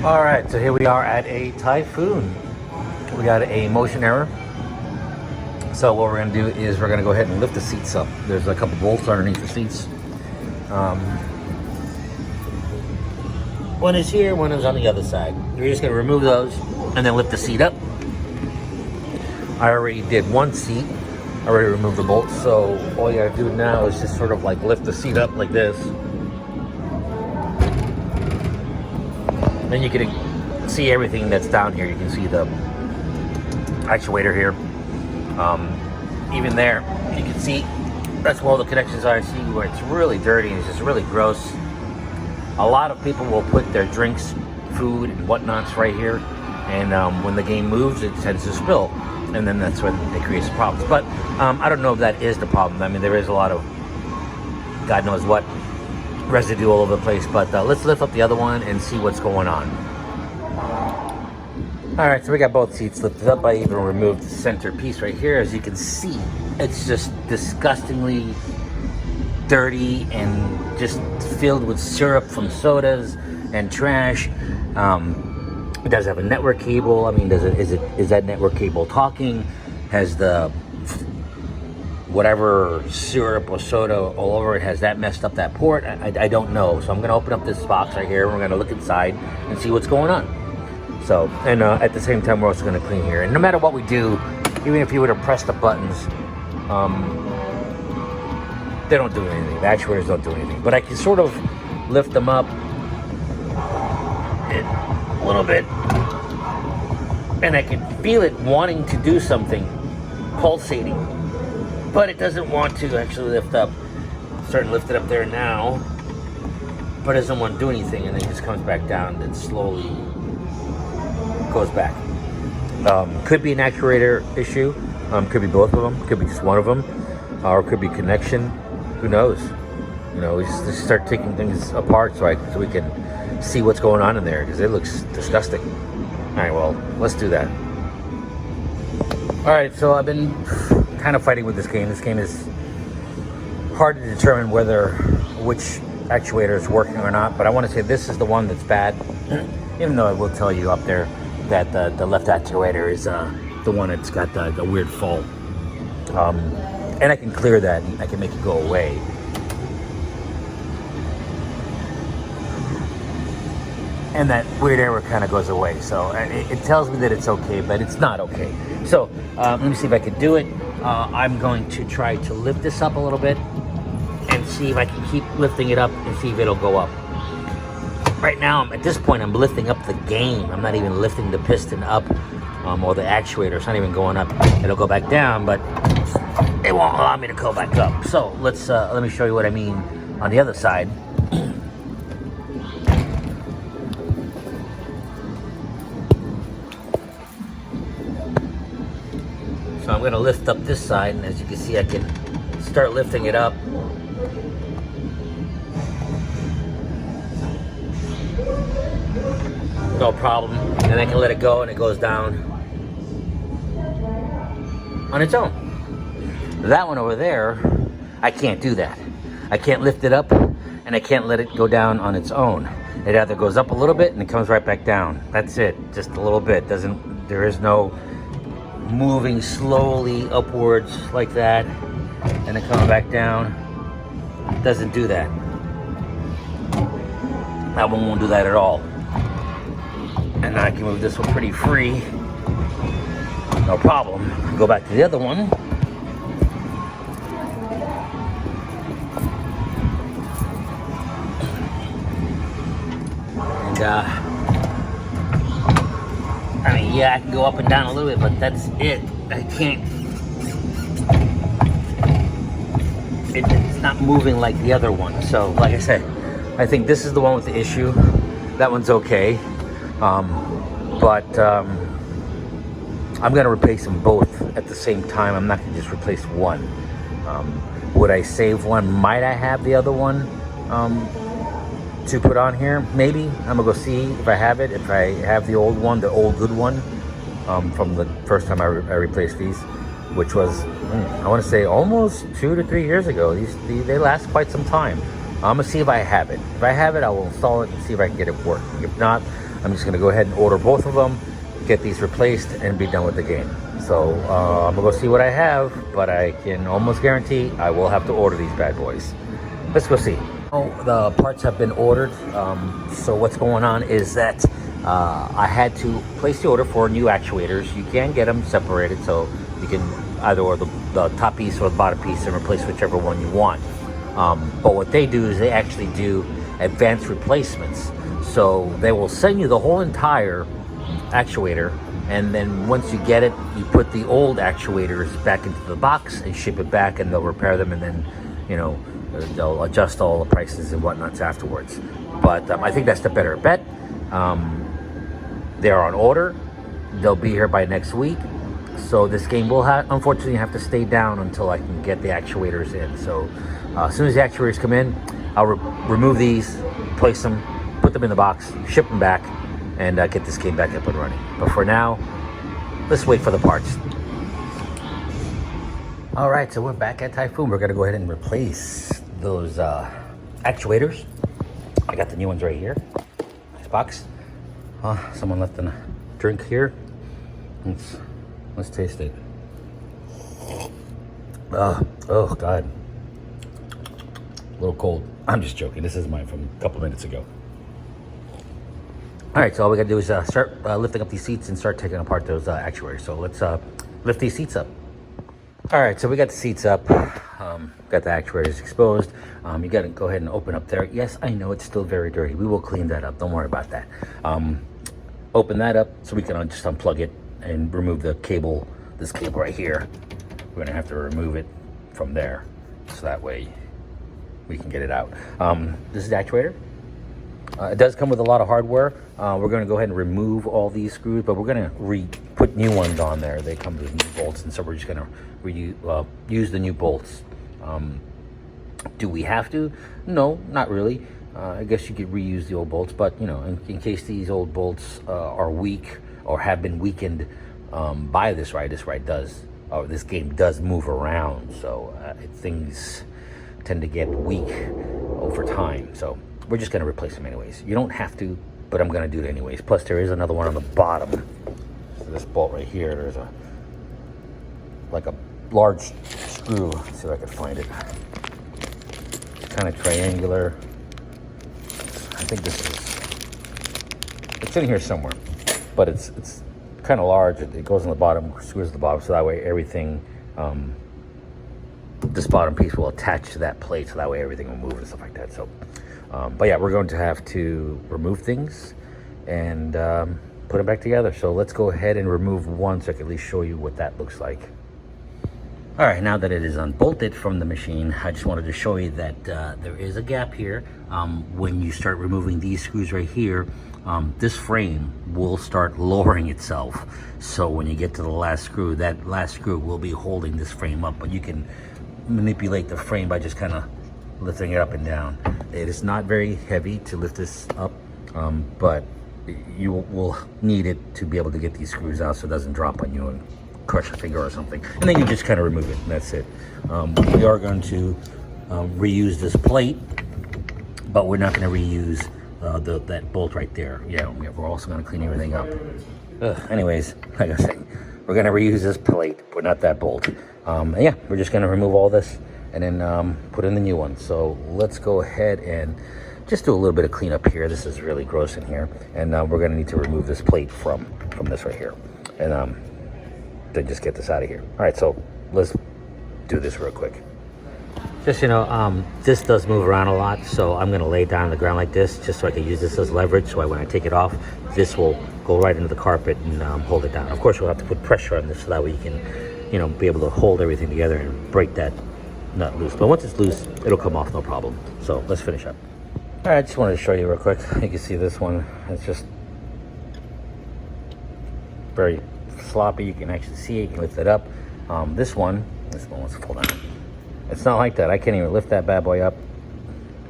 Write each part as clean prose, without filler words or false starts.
All right, so here we are at a Typhoon. We got a motion error. So what we're gonna do is we're gonna go ahead and lift the seats up. There's a couple bolts underneath the seats. One is here, one is on the other side. We're just gonna remove those and then lift the seat up. I already did one seat. I already removed the bolts, so all you gotta do now is just sort of like lift the seat up like this. Then you can see everything that's down here. You can see the actuator here. Even there, you can see that's where all the connections are. See where it's really dirty and it's just really gross. A lot of people will put their drinks, food, and whatnots right here, and when the game moves, it tends to spill, and then that's when it creates problems. But I don't know if that is the problem. I mean, there is a lot of God knows what residue all over the place. But let's lift up the other one and see what's going on. All right, so we got both seats lifted up. I even removed the center piece right here. As you can see, it's just disgustingly dirty and just filled with syrup from sodas and trash. It does have a network cable. I mean, is that network cable talking? Has the whatever syrup or soda all over it, has that messed up that port? I don't know. So I'm gonna open up this box right here and we're gonna look inside and see what's going on. So, and at the same time, we're also gonna clean here. And no matter what we do, even if you were to press the buttons, they don't do anything. The actuators don't do anything. But I can sort of lift them up a little bit, and I can feel it wanting to do something, pulsating, but it doesn't want to actually lift up. I'm starting to lift it up there now, but it doesn't want to do anything, and then it just comes back down and slowly goes back. Could be an actuator issue. Could be both of them. Could be just one of them, or it could be connection. Who knows? You know, we just start taking things apart so we can see what's going on in there, because it looks disgusting. All right, well, let's do that. All right, so I've been kind of fighting with this game. This game is hard to determine which actuator is working or not, but I want to say this is the one that's bad, even though I will tell you up there that the left actuator is the one that's got the weird fault. And I can clear that, and I can make it go away. And that weird error kind of goes away. So it tells me that it's okay, but it's not okay. So let me see if I can do it. I'm going to try to lift this up a little bit and see if I can keep lifting it up and see if it'll go up. Right now, at this point, I'm lifting up the game. I'm not even lifting the piston up or the actuator. It's not even going up. It'll go back down, but it won't allow me to go back up. So let me show you what I mean on the other side. So I'm going to lift up this side, and as you can see, I can start lifting it up. No problem. And I can let it go, and it goes down on its own. That one over there, I can't do that. I can't lift it up, and I can't let it go down on its own. It either goes up a little bit and it comes right back down. That's it, just a little bit. There is no moving slowly upwards like that and then coming back down. It doesn't do that. That one won't do that at all. And now I can move this one pretty free. No problem. Go back to the other one. And I mean, yeah, I can go up and down a little bit, but that's it. I can't. It's not moving like the other one. So, like I said, I think this is the one with the issue. That one's okay. But I'm going to replace them both at the same time. I'm not going to just replace one. Would I save one? Might I have the other one to put on here? Maybe. I'm going to go see if I have it. If I have the old one, the old good one from the first time I replaced these, which was, I want to say, almost 2 to 3 years ago. They last quite some time. I'm going to see if I have it. If I have it, I will install it and see if I can get it working. If not, I'm just gonna go ahead and order both of them, get these replaced, and be done with the game. So I'm gonna go see what I have, but I can almost guarantee I will have to order these bad boys. Let's go see. Oh, the parts have been ordered. So what's going on is that I had to place the order for new actuators. You can get them separated, so you can either order the top piece or the bottom piece and replace whichever one you want. But what they do is they actually do advanced replacements. So they will send you the whole entire actuator, and then once you get it, you put the old actuators back into the box and ship it back, and they'll repair them, and then, you know, they'll adjust all the prices and whatnots afterwards. But I think that's the better bet. They're on order. They'll be here by next week. So this game will unfortunately have to stay down until I can get the actuators in. So as soon as the actuators come in, I'll remove these, place them, put them in the box, ship them back, and get this game back up and running. But for now, let's wait for the parts. All right, so we're back at Typhoon. We're gonna go ahead and replace those actuators. I got the new ones right here. Nice box. Someone left a drink here. Let's taste it. Oh God. A little cold. I'm just joking. This is mine from a couple minutes ago. All right, so all we gotta do is start lifting up these seats and start taking apart those actuators. So let's lift these seats up. All right, so we got the seats up. Got the actuators exposed. You gotta go ahead and open up there. Yes, I know it's still very dirty. We will clean that up. Don't worry about that. Open that up so we can just unplug it and remove the cable, this cable right here. We're gonna have to remove it from there, so that way we can get it out. This is the actuator. It does come with a lot of hardware. We're gonna go ahead and remove all these screws, but we're gonna put new ones on there. They come with new bolts, and so we're just gonna use the new bolts. Do we have to? No, not really. I guess you could reuse the old bolts, but you know, in case these old bolts are weak or have been weakened by this ride does, or this game does move around, so things tend to get weak over time. So we're just gonna replace them anyways. You don't have to, but I'm gonna do it anyways. Plus there is another one on the bottom. So this bolt right here, there's like a large screw. Let's see if I can find it. It's kind of triangular. I think it's in here somewhere, but it's kind of large. It goes on the bottom, screws at the bottom, so that way everything, this bottom piece will attach to that plate, so that way everything will move and stuff like that. So, but yeah, we're going to have to remove things and put them back together. So let's go ahead and remove one so I can at least show you what that looks like. All right, now that it is unbolted from the machine, I just wanted to show you that there is a gap here. When you start removing these screws right here, this frame will start lowering itself. So when you get to the last screw, that last screw will be holding this frame up, but you can manipulate the frame by just kind of lifting it up and down. It is not very heavy to lift this up, but you will need it to be able to get these screws out so it doesn't drop on you and crush a finger or something. And then you just kind of remove it, and that's it. We are going to reuse this plate, but we're not going to reuse that bolt right there. Yeah, we're also going to clean everything up. Anyways, like I was saying, we're going to reuse this plate, but not that bolt. And yeah, we're just going to remove all this and then put in the new one. So let's go ahead and just do a little bit of cleanup here. This is really gross in here, and we're going to need to remove this plate from this right here, and then just get this out of here. All right, so let's do this real quick. Just, you know, this does move around a lot, so I'm gonna lay it down on the ground like this just so I can use this as leverage, so when I take it off, this will go right into the carpet and hold it down. Of course, we'll have to put pressure on this so that way you can, you know, be able to hold everything together and break that nut loose. But once it's loose, it'll come off no problem. So let's finish up. All right, I just wanted to show you real quick. You can see this one, it's just very sloppy. You can actually see it, you can lift it up. This one wants to fall down. It's not like that. I can't even lift that bad boy up.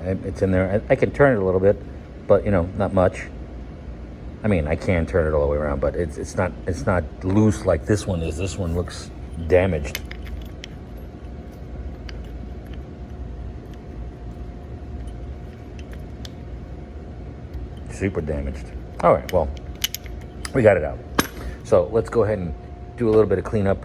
It's in there. I can turn it a little bit, but you know, not much. I mean, I can turn it all the way around, but it's not loose like this one is. This one looks damaged. Super damaged. All right, well, we got it out. So let's go ahead and do a little bit of cleanup,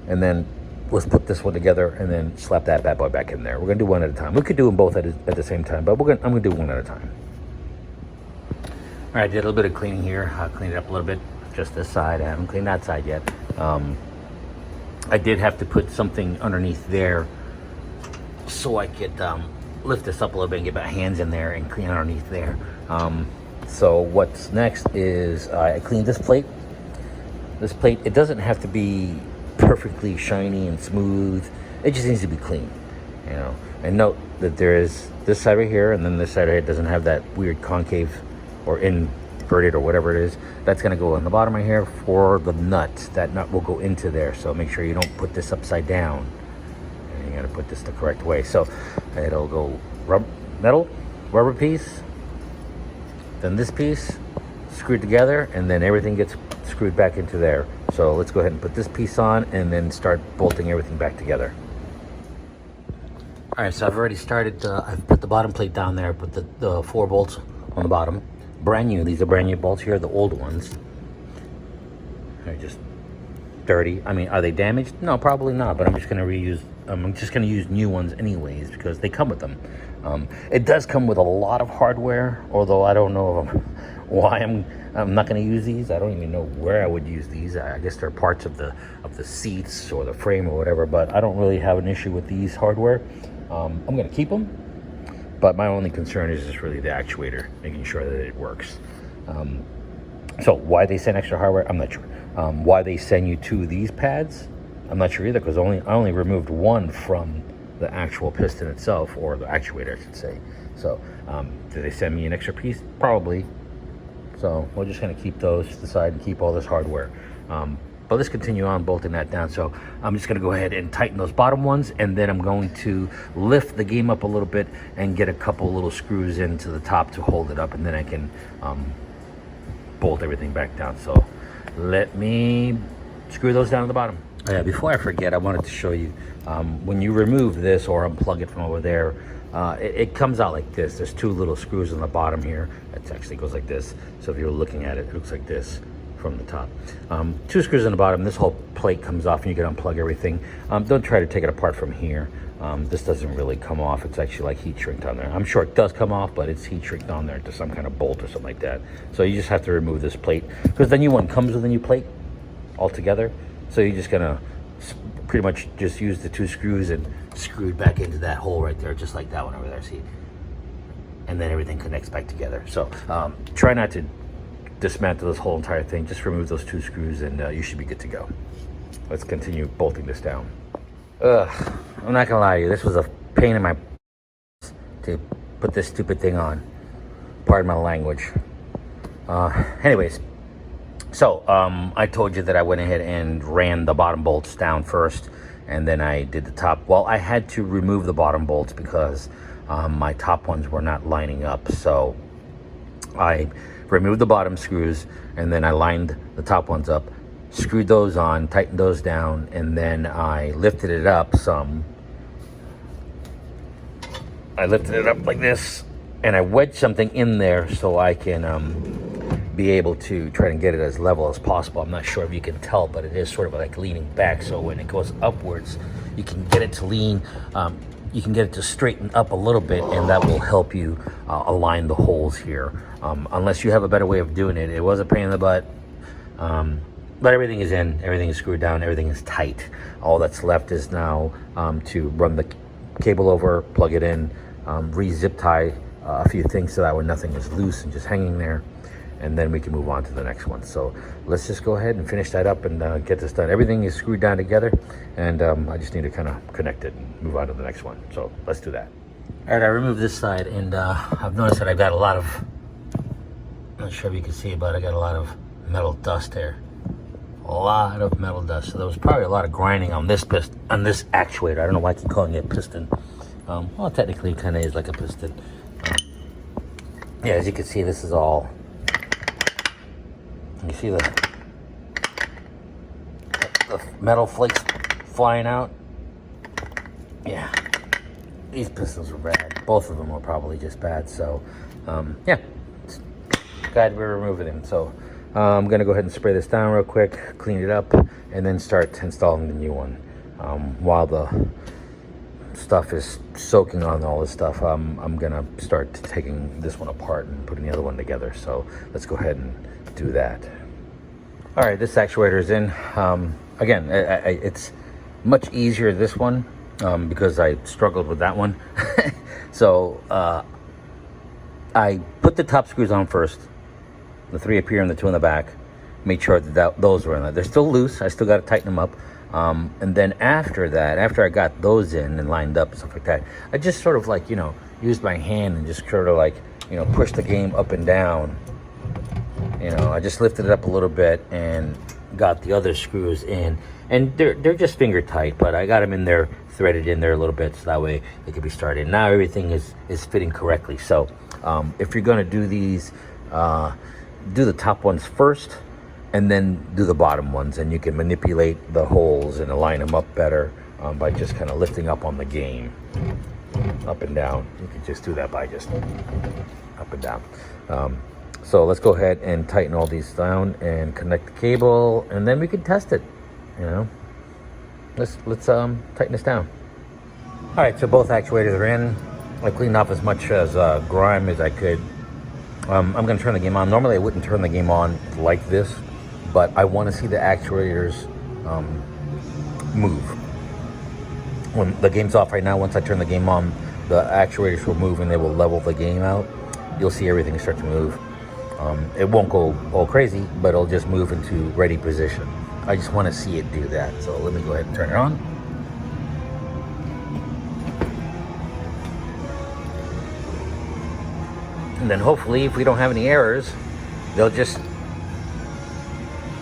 and then let's put this one together and then slap that bad boy back in there. We're gonna do one at a time. We could do them both at the same time, but I'm gonna do one at a time. All right, I did a little bit of cleaning here. I cleaned it up a little bit, just this side. I haven't cleaned that side yet. I did have to put something underneath there so I could lift this up a little bit and get my hands in there and clean underneath there. So what's next is I cleaned this plate. This plate, it doesn't have to be perfectly shiny and smooth. It just needs to be clean, you know. And note that there is this side right here, and then this side right here doesn't have that weird concave or inverted or whatever it is. That's gonna go on the bottom right here for the nut. That nut will go into there, so make sure you don't put this upside down. And you gotta put this the correct way. So it'll go metal, rubber piece, then this piece screwed together, and then everything gets screwed back into there. So let's go ahead and put this piece on and then start bolting everything back together. All right, so I've already started, I've put the bottom plate down there, put the 4 bolts on the bottom. Brand new, these are brand new bolts here, the old ones. They're just dirty. I mean, are they damaged? No, probably not, but I'm just gonna use new ones anyways because they come with them. It does come with a lot of hardware, although I don't know why I'm not going to use these. I don't even know where I would use these. I guess they're parts of the seats or the frame or whatever, but I don't really have an issue with these hardware. I'm going to keep them, but my only concern is just really the actuator, making sure that it works. So why they send extra hardware, I'm not sure. Why they send you 2 of these pads, I'm not sure either, because I only removed one from the actual piston itself, or the actuator, I should say. So did they send me an extra piece? Probably. So we're just going to keep those to the side and keep all this hardware. But let's continue on bolting that down. So I'm just going to go ahead and tighten those bottom ones, and then I'm going to lift the game up a little bit and get a couple little screws into the top to hold it up, and then I can bolt everything back down. So let me screw those down at the bottom. Yeah, before I forget, I wanted to show you when you remove this or unplug it from over there, it comes out like this. There's 2 little screws on the bottom here. It actually goes like this. So if you're looking at it, it looks like this from the top. 2 screws on the bottom. This whole plate comes off and you can unplug everything. Don't try to take it apart from here. This doesn't really come off. It's actually like heat shrinked on there. I'm sure it does come off, but it's heat shrinked on there to some kind of bolt or something like that. So you just have to remove this plate because the new one comes with a new plate altogether. So you're just gonna pretty much just use the 2 screws and screw it back into that hole right there, just like that one over there, see? And then everything connects back together. So try not to dismantle this whole entire thing. Just remove those 2 screws and you should be good to go. Let's continue bolting this down. I'm not gonna lie to you, this was a pain in my to put this stupid thing on. Pardon my language. Anyways, so I told you that I went ahead and ran the bottom bolts down first, and then I did the top. Well, I had to remove the bottom bolts because my top ones were not lining up. So I removed the bottom screws, and then I lined the top ones up, screwed those on, tightened those down, and then I lifted it up some. I lifted it up like this, and I wedged something in there so I can be able to try and get it as level as possible. I'm not sure if you can tell, but it is sort of like leaning back, so when it goes upwards, you can get it to lean, you can get it to straighten up a little bit, and that will help you align the holes here. Unless you have a better way of doing it. It was a pain in the butt, but everything is in, everything is screwed down, everything is tight. All that's left is now to run the cable over, plug it in, re-zip tie a few things so that way nothing is loose and just hanging there, and then we can move on to the next one. So let's just go ahead and finish that up and get this done. Everything is screwed down together, and I just need to kind of connect it and move on to the next one. So let's do that. All right, I removed this side, and I've noticed that I've got a lot of, I'm not sure if you can see it, but I got a lot of metal dust there. A lot of metal dust. So there was probably a lot of grinding on this piston, on this actuator. I don't know why I keep calling it a piston. Well, technically it kind of is like a piston. Yeah, as you can see, this is all, you see the metal flakes flying out. Yeah, these pistons were bad. Both of them were probably just bad. So yeah, got glad we're removing them. So I'm gonna go ahead and spray this down real quick, clean it up, and then start installing the new one. While the stuff is soaking on all this stuff, I'm gonna start taking this one apart and putting the other one together. So let's go ahead and do that. All right, this actuator is in. Again, it's much easier this one because I struggled with that one. So I put the top screws on first, the 3 up here and the 2 in the back. Made sure that those were in there. They're still loose. I still got to tighten them up. And then after that, after I got those in and lined up and stuff like that, I just sort of like, used my hand and just sort of like, push the game up and down. I just lifted it up a little bit and got the other screws in. And they're just finger tight, but I got them in there, threaded in there a little bit, so that way they could be started. Now everything is fitting correctly. So if you're going to do these, do the top ones first, and then do the bottom ones, and you can manipulate the holes and align them up better by just kind of lifting up on the game, up and down. You can just do that by just up and down. So let's go ahead and tighten all these down and connect the cable, and then we can test it. Let's tighten this down. All right, so both actuators are in. I cleaned off as much as grime as I could. I'm going to turn the game on. Normally I wouldn't turn the game on like this, but I want to see the actuators move. When the game's off right now, once I turn the game on, the actuators will move and they will level the game out. You'll see everything start to move. It won't go all crazy, but it'll just move into ready position. I just want to see it do that. So let me go ahead and turn it on. And then hopefully, if we don't have any errors, they'll just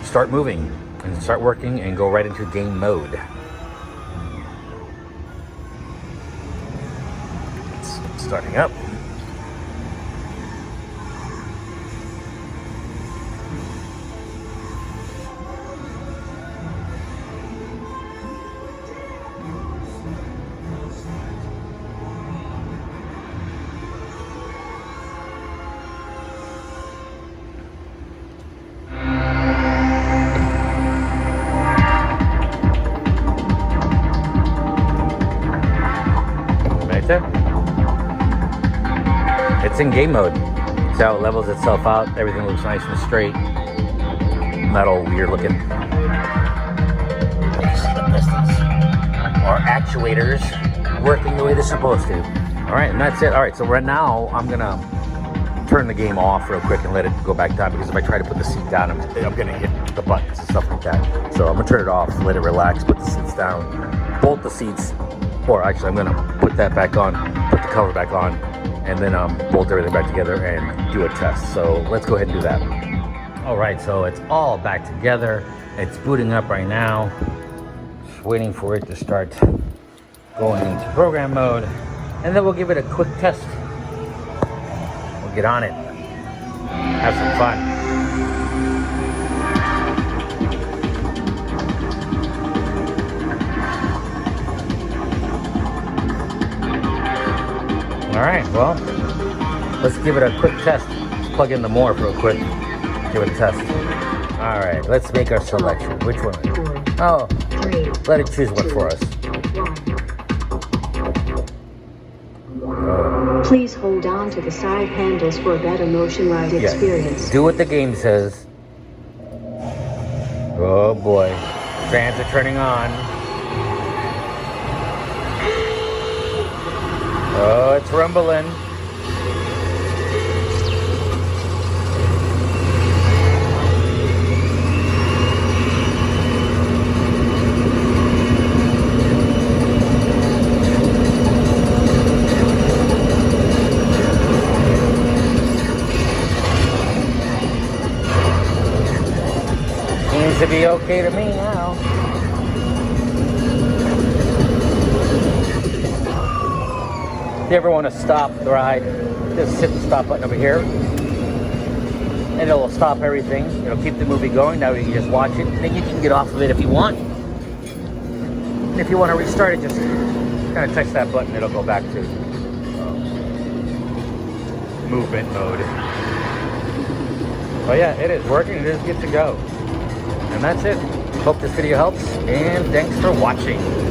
start moving and start working and go right into game mode. It's starting up. There. It's in game mode. See how it levels itself out. Everything looks nice and straight. Not all weird looking. You see the pistons or actuators working the way they're supposed to. All right, and that's it. All right, so right now I'm gonna turn the game off real quick and let it go back down, because if I try to put the seat down, I'm gonna hit the buttons and stuff like that. So I'm gonna turn it off, let it relax, put the seats down, bolt the seats. Or actually, I'm gonna put that back on, put the cover back on, and then bolt everything back together and do a test. So let's go ahead and do that. All right, so it's all back together. It's booting up right now. Just waiting for it to start going into program mode, and then we'll give it a quick test. We'll get on it, have some fun. All right, well, let's give it a quick test. Let's plug in the morph real quick. Give it a test. All right, let's make our selection. Which one? Oh, let it choose one for us. Please hold on to the side handles for a better motion ride experience. Do what the game says. Oh boy, fans are turning on. Oh, it's rumbling. Seems to be okay to me now. If you ever want to stop the ride, just hit the stop button over here, and it'll stop everything. It'll keep the movie going. Now you can just watch it, and then you can get off of it if you want. And if you want to restart it, just kind of touch that button. It'll go back to movement mode. But yeah, it is working. It is good to go. And that's it. Hope this video helps, and thanks for watching.